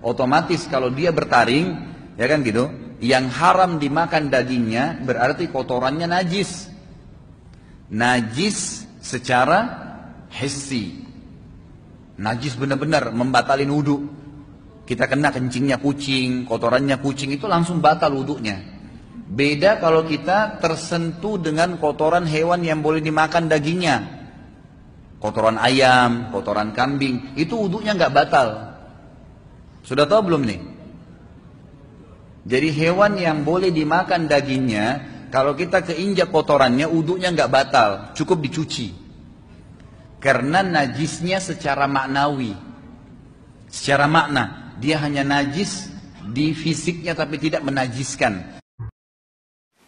Otomatis kalau dia bertaring, ya kan gitu, yang haram dimakan dagingnya berarti kotorannya najis. Najis secara hissi. Najis benar-benar membatalin wudu. Kita kena kencingnya kucing, kotorannya kucing, itu langsung batal wudunya. Beda kalau kita tersentuh dengan kotoran hewan yang boleh dimakan dagingnya. Kotoran ayam, kotoran kambing, itu wudunya nggak batal. Sudah tahu belum nih? Jadi hewan yang boleh dimakan dagingnya, kalau kita keinjak kotorannya, wudunya nggak batal, cukup dicuci. Karena najisnya secara maknawi, secara makna, dia hanya najis di fisiknya tapi tidak menajiskan.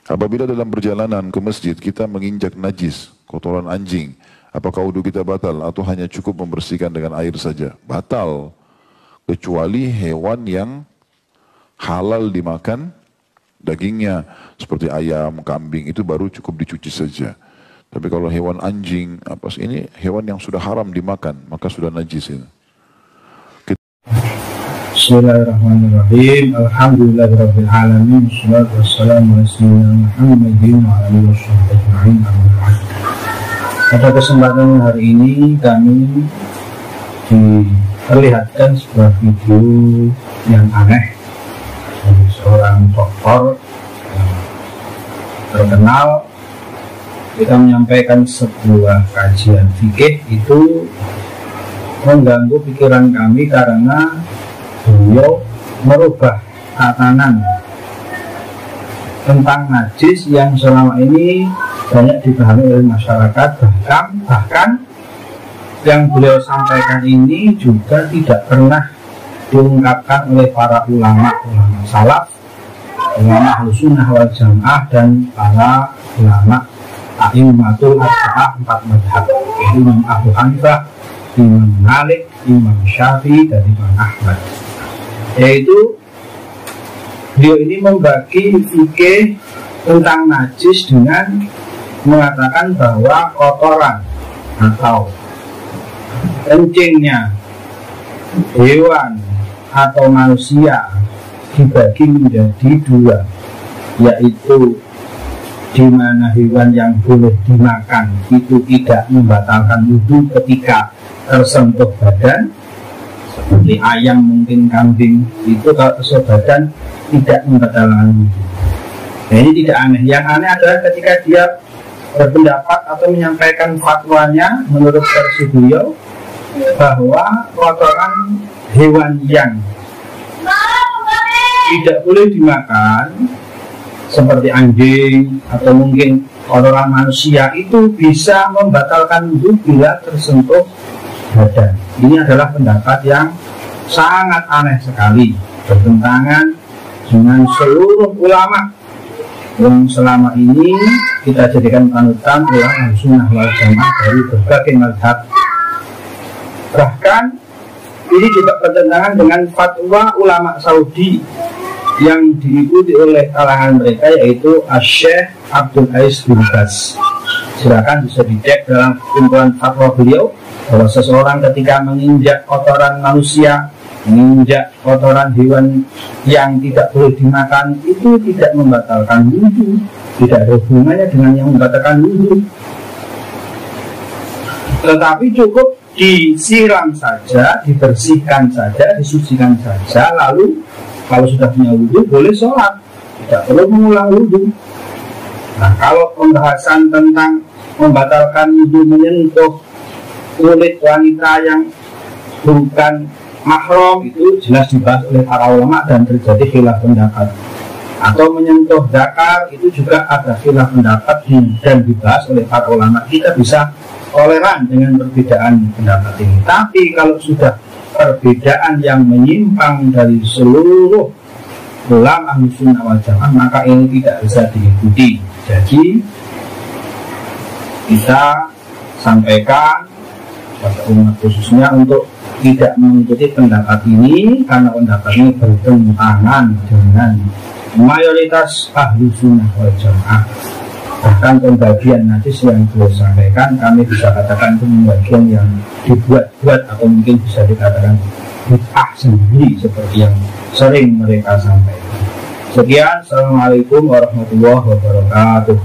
Apabila dalam perjalanan ke masjid kita menginjak najis, kotoran anjing, apakah wudu kita batal atau hanya cukup membersihkan dengan air saja? Batal. Kecuali hewan yang halal dimakan dagingnya, seperti ayam, kambing, itu baru cukup dicuci saja. Tapi kalau hewan anjing, ini hewan yang sudah haram dimakan, maka sudah najis ini. Bismillahirrahmanirrahim. Alhamdulillahirabbil alamin. Wassalatu wassalamu ala sayyidina Muhammadin wa ala alihi wasallam. Pada kesempatan hari ini kami diperlihatkan sebuah video yang aneh dari seorang dokter yang terkenal. Kita menyampaikan sebuah kajian fikih itu mengganggu pikiran kami karena beliau merubah tatanan tentang najis yang selama ini banyak dipahami oleh masyarakat, bahkan yang beliau sampaikan ini juga tidak pernah diungkapkan oleh para ulama salaf, ulama Ahlussunnah wal Jamaah, dan para ulama a'immatul arba'ah 4 mazhab, yaitu Imam Abu Hanifah, Imam Malik, Imam Syafi'i, dan Imam Ahmad. Yaitu beliau ini membagi fikih tentang najis dengan mengatakan bahwa kotoran atau kencingnya hewan atau manusia dibagi menjadi 2, yaitu di mana hewan yang boleh dimakan itu tidak membatalkan wudu ketika tersentuh badan, seperti ayam, mungkin kambing, itu kalau tersentuh badan tidak membatalkan wudu. Nah, ini tidak aneh. Yang aneh adalah ketika dia berpendapat atau menyampaikan fatwanya menurut versi beliau bahwa kotoran hewan yang tidak boleh dimakan seperti anjing atau mungkin kotoran manusia itu bisa membatalkan wudu bila tersentuh badan. Ini adalah pendapat yang sangat aneh sekali, bertentangan dengan seluruh ulama yang selama ini kita jadikan panutan ulama Ahlussunnah wal Jamaah dari berbagai mazhab. Bahkan ini juga bertentangan dengan fatwa ulama Saudi yang diikuti oleh kalangan mereka, yaitu Syekh Abdul Aziz bin Baz. Silakan bisa dicek dalam kumpulan fatwa beliau bahwa seseorang ketika menginjak kotoran manusia, menginjak kotoran hewan yang tidak boleh dimakan, itu tidak membatalkan wudu, tidak ada hubungannya dengan yang membatalkan wudu, tetapi cukup disiram saja, dibersihkan saja, disucikan saja, lalu kalau sudah punya wudu boleh sholat, tidak perlu mengulang wudu. Nah, kalau pembahasan tentang membatalkan wudu menyentuh kulit wanita yang bukan mahram, itu jelas dibahas oleh para ulama dan terjadi khilaf pendapat. Atau menyentuh zakar, itu juga ada khilaf pendapat dan dibahas oleh para ulama. Kita bisa toleran dengan perbedaan pendapat ini. Tapi kalau sudah perbedaan yang menyimpang dari seluruh ulama Ahlussunnah wal Jamaah, maka ini tidak bisa diikuti. Jadi kita sampaikan pada umat khususnya untuk tidak mengikuti pendapat ini, karena pendapat ini bertentangan dengan mayoritas Ahlussunnah wal Jamaah. Bahkan pembagian najis yang beliau sampaikan, kami bisa katakan itu pembagian yang dibuat-buat atau mungkin bisa dikatakan bid'ah sendiri seperti yang sering mereka sampaikan. Sekian, Assalamualaikum warahmatullahi wabarakatuh.